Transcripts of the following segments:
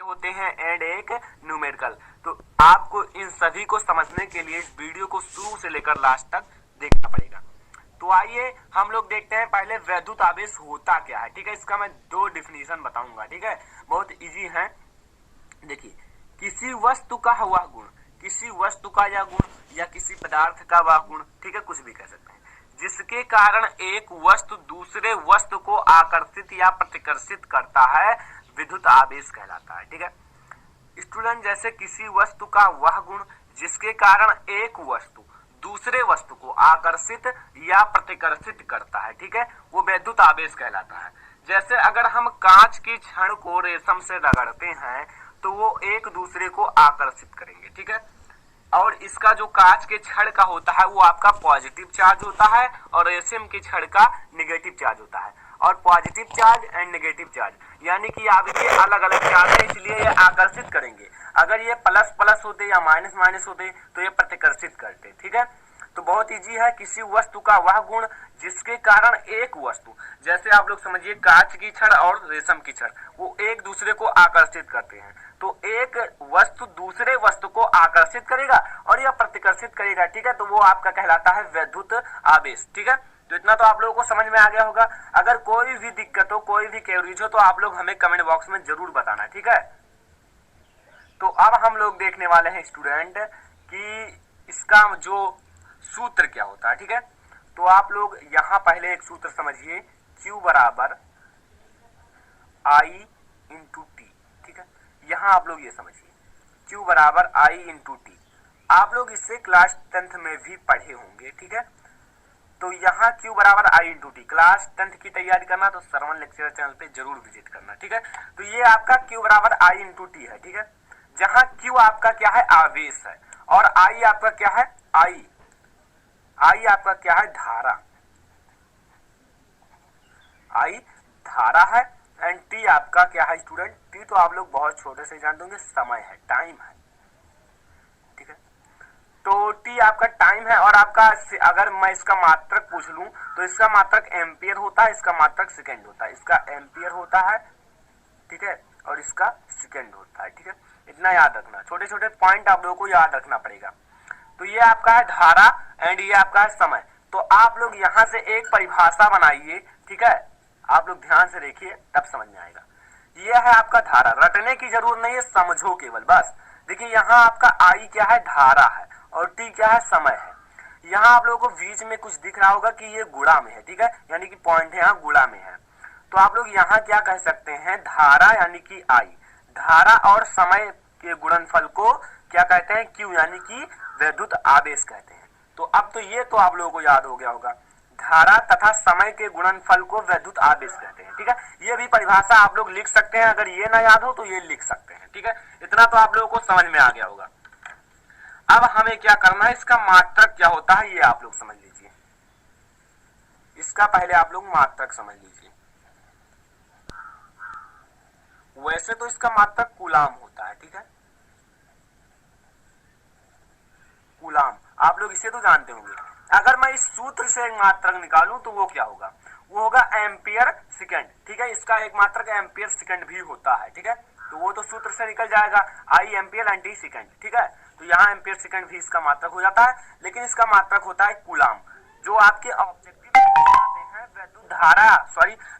होते हैं एंड एक न्यूमेरिकल। तो आपको इन सभी को समझने के लिए इस वीडियो को शुरू से लेकर लास्ट तक देखना पड़ेगा। तो आइए हम लोग देखते हैं पहले वैद्युत आवेश होता क्या है। ठीक है, इसका मैं दो डिफिनीशन बताऊंगा। ठीक है, बहुत इजी है। देखिए, किसी वस्तु का वह गुण, किसी वस्तु का यह गुण या किसी पदार्थ का वह गुण, ठीक है, कुछ भी कह सकते हैं, जिसके कारण एक वस्तु दूसरे वस्तु को आकर्षित या प्रतिकर्षित करता है, विद्युत आवेश कहलाता है। ठीक है स्टूडेंट, जैसे किसी वस्तु का वह गुण जिसके कारण एक वस्तु दूसरे वस्तु को आकर्षित या प्रतिकर्षित करता है, ठीक है, वो वैद्युत आवेश कहलाता है। जैसे अगर हम कांच की छड़ को रेशम से रगड़ते हैं तो वो एक दूसरे को आकर्षित करेंगे। ठीक है, और इसका जो कांच के छड़ का होता है वो आपका पॉजिटिव चार्ज होता है और रेशम की छड़ का नेगेटिव चार्ज होता है। और positive charge and negative charge यानी कि आप ये अलग अलग चार्ज है, इसलिए ये आकर्षित करेंगे। अगर ये प्लस प्लस होते या माइनस माइनस होते तो ये प्रतिकर्षित करते। ठीक है, तो बहुत इजी है। किसी वस्तु का वह गुण जिसके कारण एक वस्तु, जैसे आप लोग समझिए कांच की छड़ और रेशम की छड़, वो एक दूसरे को आकर्षित करते हैं। तो एक वस्तु दूसरे वस्तु को आकर्षित करेगा और यह प्रतिकर्षित करेगा। ठीक है, तो वो आपका कहलाता है वैद्युत आवेश। ठीक है, तो इतना तो आप लोगों को समझ में आ गया होगा। अगर कोई भी दिक्कत हो, कोई भी क्वेरीज हो तो आप लोग हमें कमेंट बॉक्स में जरूर बताना। ठीक है, तो अब हम लोग देखने वाले हैं स्टूडेंट कि इसका जो सूत्र क्या होता है। ठीक है, तो आप लोग यहां पहले एक सूत्र समझिए, Q बराबर I इंटू टी। ठीक है, यहां आप लोग ये समझिए Q बराबर I इंटू टी। आप लोग इससे क्लास 10th में भी पढ़े होंगे। ठीक है, तो यहाँ Q बराबर I into T. Class 10th की तैयारी करना तो श्रवण लेक्चर चैनल पे जरूर विजिट करना। ठीक है, तो ये आपका Q बराबर I इंटू टी है। ठीक है, जहां Q आपका क्या है, आवेश है, और I आपका क्या है, I आपका क्या है, धारा। I धारा है एंड T आपका क्या है स्टूडेंट, T तो आप लोग बहुत छोटे से जानते होंगे, समय है, टाइम है। ठीक है, तो T आपका टाइम है। और आपका अगर मैं इसका मात्रक पूछ लूं तो इसका मात्रक एम्पियर होता है, इसका मात्रक सेकेंड होता है। इसका एम्पियर होता है, ठीक है, और इसका सेकेंड होता है। ठीक है, इतना याद रखना, छोटे छोटे पॉइंट आप लोगों को याद रखना पड़ेगा। तो ये आपका है धारा एंड ये आपका है समय। तो आप लोग यहां से एक परिभाषा बनाइए। ठीक है, आप लोग ध्यान से देखिए तब समझ में आएगा। ये है आपका धारा, रटने की जरूरत नहीं है, समझो केवल बस। देखिए यहाँ आपका I क्या है, धारा है, और T क्या है, समय है। यहाँ आप लोगों को बीच में कुछ दिख रहा होगा कि ये गुणा में है। ठीक है, यानी कि पॉइंट है यहाँ गुणा में है। तो आप लोग यहाँ क्या कह सकते हैं, धारा यानी कि I, धारा और समय के गुणनफल को क्या कहते हैं, Q यानी कि वैद्युत आवेश कहते हैं। तो अब तो ये तो आप लोगों को याद हो गया होगा, धारा तथा समय के गुणनफल को वैद्युत आवेश कहते हैं। ठीक है, ये भी परिभाषा आप लोग लिख सकते हैं, अगर ये ना याद हो तो ये लिख सकते हैं। ठीक है, इतना तो आप लोगों को समझ में आ गया होगा। अब हमें क्या करना है, इसका मात्रक क्या होता है ये आप लोग समझ लीजिए। इसका पहले आप लोग मात्रक समझ लीजिए। वैसे तो इसका मात्रक कूलाम होता है। ठीक है, कूलाम आप लोग इसे तो जानते होंगे। अगर मैं इस सूत्र से एक मात्रक निकालूं तो वो क्या होगा, वो होगा एम्पियर सेकंड। ठीक है, इसका एक मात्रक एम्पियर सेकंड भी होता है। ठीक है, तो वो तो सूत्र से निकल जाएगा, I ampere and T second. ठीक है, तो यहाँ एम्पियर सेकंड भी इसका मात्रक हो जाता है, लेकिन इसका मात्रक होता है कूलाम। जो आपके ऑब्जेक्टिव हैं वैद्युत धारा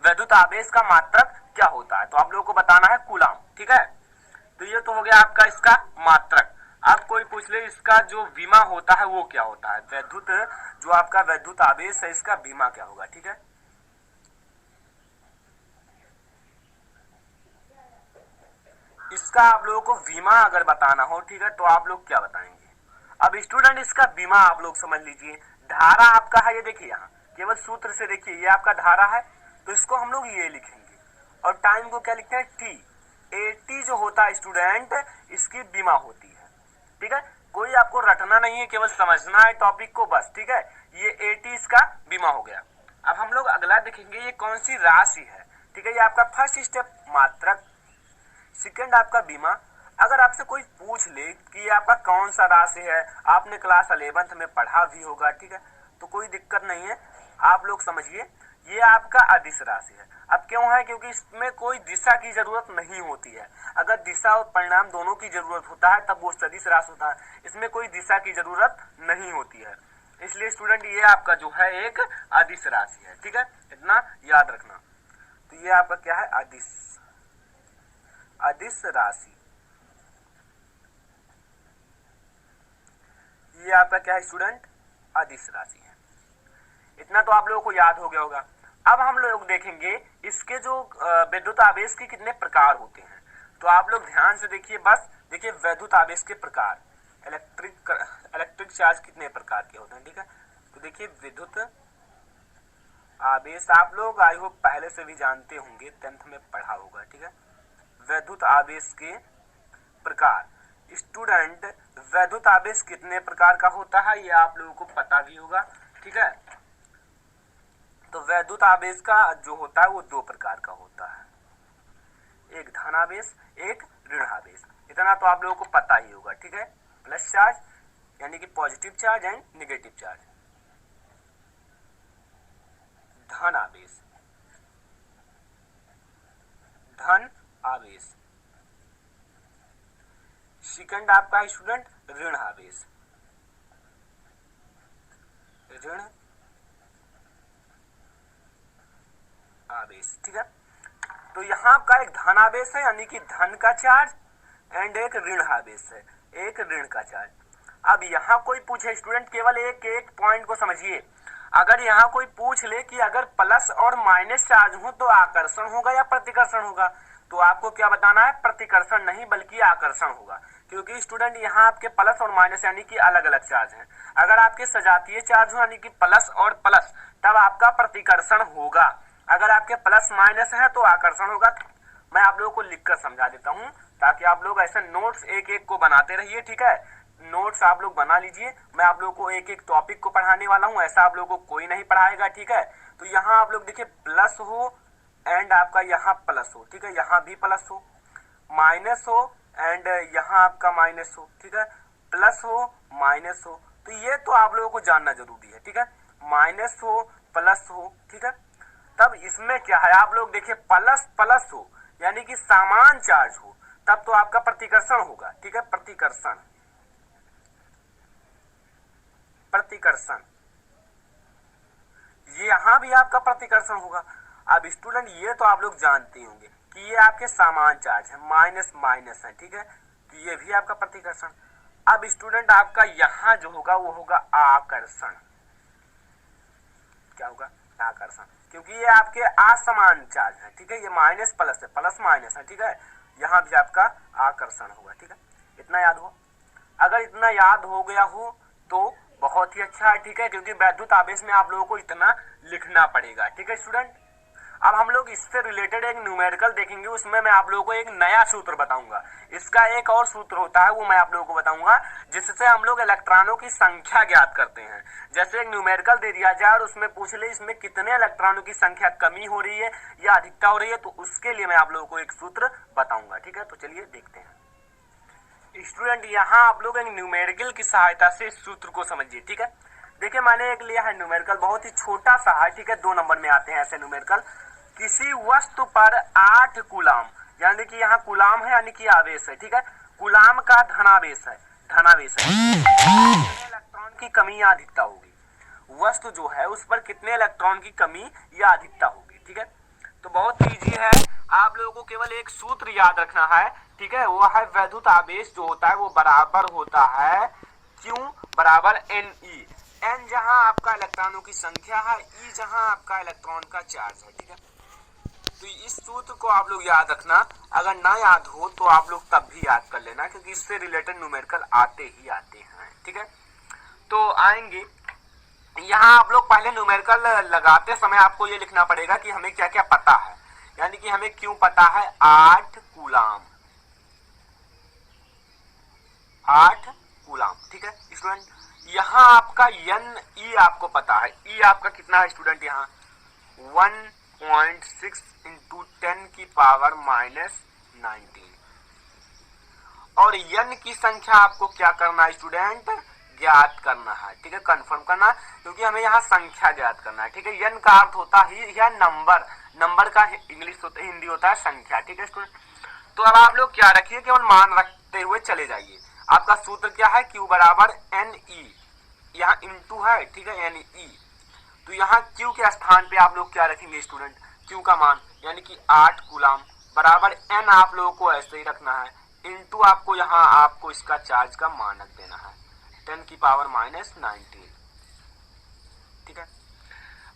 वैद्युत आवेश का मात्रक क्या होता है, तो आप लोगों को बताना है कूलाम। ठीक है, तो ये तो हो गया आपका इसका मात्रक। अब कोई पूछ ले इसका जो विमा होता है वो क्या होता है, वैद्युत जो आपका वैद्युत आवेश है इसका विमा क्या होगा। ठीक है, इसका आप लोगों को विमा अगर बताना हो, ठीक है, तो आप लोग क्या बताएंगे। अब स्टूडेंट इसका विमा आप लोग समझ लीजिए। धारा आपका है, ये देखिए यहाँ केवल सूत्र से देखिए, ये आपका धारा है, तो इसको हम लोग ये लिखेंगे। और टाइम को क्या लिखते हैं, T। AT जो होता है स्टूडेंट, इसकी विमा होती है। ठीक है, कोई आपको रटना नहीं है, केवल समझना है टॉपिक को बस। ठीक है, ये AT इसका बीमा हो गया। अब हम लोग अगला देखेंगे ये कौन सी राशि है। ठीक है, ये आपका फर्स्ट स्टेप मात्रक, सेकंड आपका बीमा। अगर आपसे कोई पूछ ले कि ये आपका कौन सा राशि है, आपने क्लास 11th में पढ़ा भी होगा। ठीक है, तो कोई दिक्कत नहीं है, आप लोग समझिए ये आपका अदिश राशि है। अब क्यों है? क्योंकि इसमें कोई दिशा की जरूरत नहीं होती है। अगर दिशा और परिणाम दोनों की जरूरत होता है तब वो सदिश राशि होता है। इसमें कोई दिशा की जरूरत नहीं होती है, इसलिए स्टूडेंट ये आपका जो है एक अदिश राशि है। ठीक है, इतना याद रखना। तो ये आपका क्या है? अदिश राशि। ये आपका क्या है स्टूडेंट? अदिश राशि है। इतना तो आप लोगों को याद हो गया होगा। अब हम लोग देखेंगे इसके जो विद्युत आवेश के कितने प्रकार होते हैं। तो आप लोग ध्यान से देखिए, बस देखिए विद्युत आवेश के प्रकार, इलेक्ट्रिक चार्ज कितने प्रकार के होते हैं। ठीक है, तो देखिए विद्युत आवेश आप लोग आई होप पहले से भी जानते होंगे, 10th में पढ़ा होगा। ठीक है, विद्युत आवेश के प्रकार। स्टूडेंट विद्युत आवेश कितने प्रकार का होता है ये आप लोगों को पता भी होगा। ठीक है, तो विद्युत आवेश का जो होता है वो दो प्रकार का होता है, एक धन आवेश, एक ऋण आवेश। इतना तो आप लोगों को पता ही होगा। ठीक है, प्लस चार्ज यानी कि positive charge and negative charge. धन आवेश, धन आवेश। सेकंड आपका है स्टूडेंट ऋण आवेश, ऋण आवेश। ठीक है, तो यहाँ आपका एक धन आवेश है यानी कि धन का चार्ज एंड एक ऋण आवेश है, एक ऋण का चार्ज। अब यहाँ कोई पूछे स्टूडेंट, केवल एक पॉइंट को समझिए। अगर यहाँ कोई पूछ ले कि अगर प्लस और माइनस चार्ज हो तो आकर्षण होगा या प्रतिकर्षण होगा, तो आपको क्या बताना है? प्रतिकर्षण नहीं बल्कि आकर्षण होगा। क्योंकि स्टूडेंट यहाँ आपके प्लस और माइनस यानी कि अलग अलग चार्ज हैं। अगर आपके सजातीय चार्ज हो यानी कि प्लस और प्लस, तब आपका प्रतिकर्षण होगा। अगर आपके प्लस माइनस है तो आकर्षण होगा। मैं आप लोगों को लिखकर समझा देता हूँ ताकि आप लोग ऐसे नोट्स एक एक को बनाते रहिए। ठीक है, नोट्स आप लोग बना लीजिए। मैं आप लोगों को एक एक टॉपिक को पढ़ाने वाला हूँ, ऐसा आप लोगों को कोई नहीं पढ़ाएगा। ठीक है, तो यहाँ आप लोग देखिए प्लस हो एंड आपका यहाँ प्लस हो। ठीक है, यहाँ भी प्लस हो, माइनस हो एंड यहाँ आपका माइनस हो। ठीक है, प्लस हो माइनस हो, तो ये तो आप लोगों को जानना जरूरी है। ठीक है, माइनस हो प्लस हो। ठीक है, तब इसमें क्या है? आप लोग देखिए प्लस प्लस हो यानी कि समान चार्ज हो, तब तो आपका प्रतिकर्षण होगा। ठीक है, प्रतिकर्षण, प्रतिकर्षण, ये यहां भी आपका प्रतिकर्षण होगा। अब स्टूडेंट ये तो आप लोग जानते होंगे कि ये आपके समान चार्ज है, माइनस माइनस है। ठीक है, तो ये भी आपका प्रतिकर्षण। अब स्टूडेंट आपका यहां जो होगा वो होगा आकर्षण। क्या होगा? आकर्षण, क्योंकि ये आपके असमान चार्ज है। ठीक है, ये माइनस प्लस है, प्लस माइनस है। ठीक है, यहाँ भी आपका आकर्षण होगा। ठीक है, इतना याद हो। अगर इतना याद हो गया हो तो बहुत ही अच्छा है। ठीक है, क्योंकि विद्युत आवेश में आप लोगों को इतना लिखना पड़ेगा। ठीक है स्टूडेंट, अब हम लोग इससे रिलेटेड एक न्यूमेरिकल देखेंगे, उसमें मैं आप लोगों को एक नया सूत्र बताऊंगा। इसका एक और सूत्र होता है वो मैं आप लोगों को बताऊंगा, जिससे हम लोग इलेक्ट्रॉनों की संख्या ज्ञात करते हैं। जैसे एक न्यूमेरिकल दे दिया जाए और उसमें पूछ ले इसमें कितने इलेक्ट्रॉनों की संख्या कमी हो रही है या अधिकता हो रही है, तो उसके लिए मैं आप लोगों को एक सूत्र बताऊंगा। ठीक है, तो चलिए देखते हैं। स्टूडेंट यहाँ आप लोग एक न्यूमेरिकल की सहायता से इस सूत्र को समझिए। ठीक है, देखिए मैंने एक लिया है न्यूमेरिकल, बहुत ही छोटा सा है। ठीक है, 2 नंबर में आते हैं ऐसे न्यूमेरिकल। किसी वस्तु पर 8 कूलाम, यानी कि यहाँ कूलाम है यानी कि आवेश है। ठीक है, कूलाम का धनावेश है, धनावेश है। इलेक्ट्रॉन की कमी या अधिकता होगी, वस्तु जो है उस पर कितने इलेक्ट्रॉन की कमी या अधिकता होगी। ठीक है, तो बहुत इजी है, आप लोगों को केवल एक सूत्र याद रखना है। ठीक है, वो है विद्युत आवेश जो होता है वो बराबर होता है Q बराबर NE। N जहां आपका इलेक्ट्रॉनों की संख्या है, E जहां आपका इलेक्ट्रॉन का चार्ज है। ठीक है, तो इस सूत्र को आप लोग याद रखना। अगर ना याद हो तो आप लोग तब भी याद कर लेना, क्योंकि इससे रिलेटेड न्यूमेरिकल आते ही आते हैं। ठीक है, तो आएंगे यहाँ आप लोग पहले न्यूमेरिकल लगाते समय आपको ये लिखना पड़ेगा कि हमें क्या क्या पता है, यानी कि हमें क्यों पता है 8 कूलाम, 8 कूलाम। ठीक है स्टूडेंट, यहाँ आपका NE आपको पता है, E आपका कितना है स्टूडेंट? यहाँ 1.6 × 10⁻⁻⁹ और N की संख्या आपको क्या करना है स्टूडेंट? ज्ञात करना है, ठीक है, कंफर्म करना, क्योंकि हमें यहाँ संख्या ज्ञात करना है, ठीक है। n का अर्थ होता ही यह नंबर, नंबर का इंग्लिश होता है, हिंदी होता है संख्या, ठीक है स्टूडेंट। तो अब आप लोग क्या रखिए, केवल मान रखते हुए चले जाइए। आपका सूत्र क्या है, Q बराबर NE, यहाँ इंटू है, ठीक है, NE। तो यहाँ Q के स्थान पे आप लोग क्या रखेंगे स्टूडेंट, Q का मान यानी कि 8 कूलम बराबर N आप लोगों को ऐसे ही रखना है, इंटू आपको यहाँ आपको इसका चार्ज का मानक देना है 10 की पावर माइनस 19, ठीक है।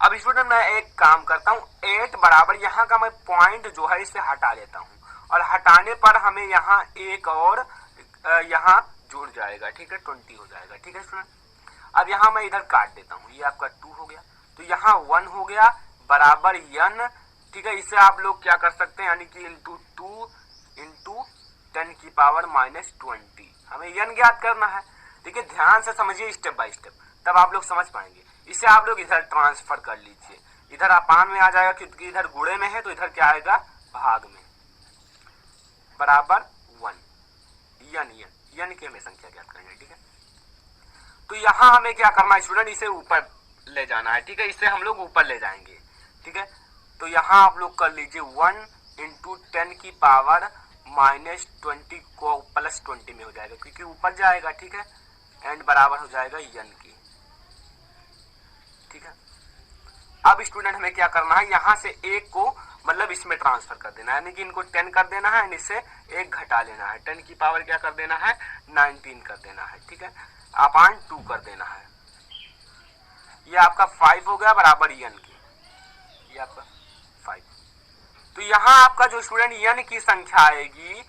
अब स्टूडेंट मैं एक काम करता हूँ, 8 बराबर यहाँ का मैं पॉइंट जो है इसे हटा लेता हूँ, और हटाने पर हमें यहाँ एक और यहाँ जुड़ जाएगा, ठीक है, 20 हो जाएगा, ठीक है स्टूडेंट। अब यहाँ मैं इधर काट देता हूँ, ये आपका 2 हो गया, तो यहाँ 1 हो गया बराबर n, ठीक है। इसे आप लोग क्या कर सकते हैं, यानी कि इंटू 2 इंटू 10 की पावर माइनस 20, हमें n ज्ञात करना है, ठीक है। ध्यान से समझिए स्टेप बाय स्टेप, तब आप लोग समझ पाएंगे। इसे आप लोग इधर ट्रांसफर कर लीजिए, इधर अपान में आ जाएगा क्योंकि इधर गुणे में है, तो इधर क्या आएगा भाग में, बराबर 1 n की हमें संख्या ज्ञात करनी है, ठीक है। तो यहाँ हमें क्या करना है स्टूडेंट, इसे ऊपर ले जाना है, ठीक है, इसे हम लोग ऊपर ले जाएंगे, ठीक है। तो यहाँ आप लोग कर लीजिए 1 इंटू 10 की पावर माइनस 20 को प्लस 20 में हो जाएगा, क्योंकि ऊपर जाएगा, ठीक है, एंड बराबर हो जाएगा n की, ठीक है। अब स्टूडेंट हमें क्या करना है, यहाँ से एक को मतलब इसमें ट्रांसफर कर देना है, यानी कि इनको 10 कर देना है, इससे एक घटा लेना है, 10 की पावर क्या कर देना है 19 कर देना है, ठीक है, अपान 2 कर देना है, ये आपका 5 हो गया बराबर n की, ये आपका 5। तो यहाँ आपका जो स्टूडेंट n की संख्या आएगी